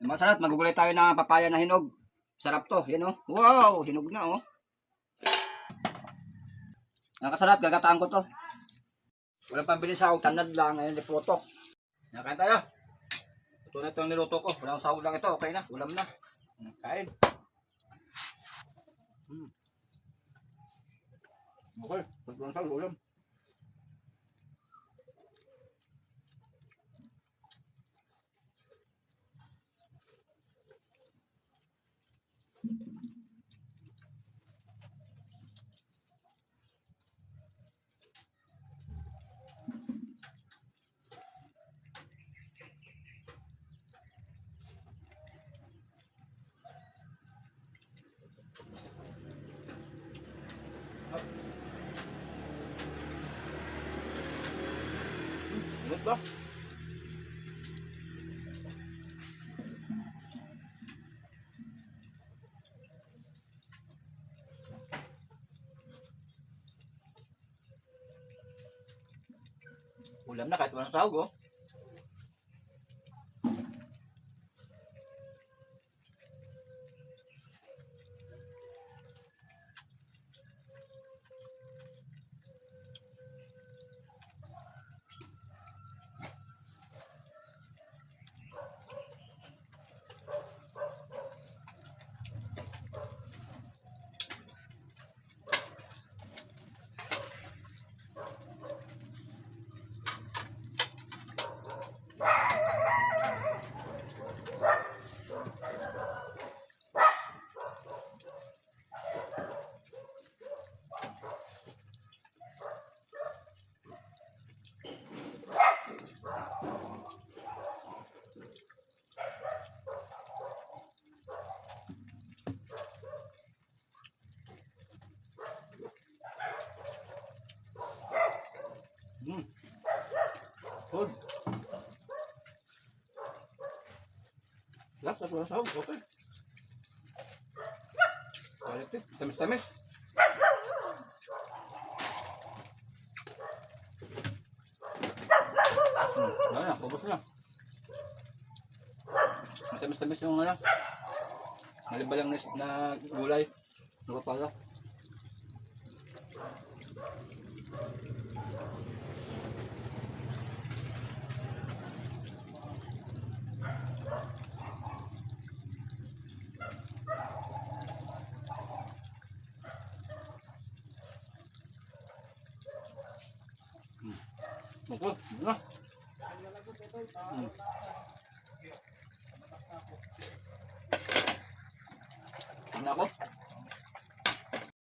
Mga salat, magugulay tayo ng papaya na hinog. Sarap to, yan oh. Wow, hinog na oh. Mga kasalat, gagataan ko to. Walang pambili sahog, tanad lang, ngayon liputok. Nakain tayo. Ito na itong niluto ko. Walang sahog lang ito, okay na, ulam na. Kain. Okay, walang sahog, ulam. Ingat ba? Ulam na kahit walang sahog oh. Good. Last, walang sahog, okay. Quality, tamis-tamis. Ayan, bubos na. Matamis-tamis yung ano. Malibalang na gulay. Nakapala. Okay, na. Tingnan ako.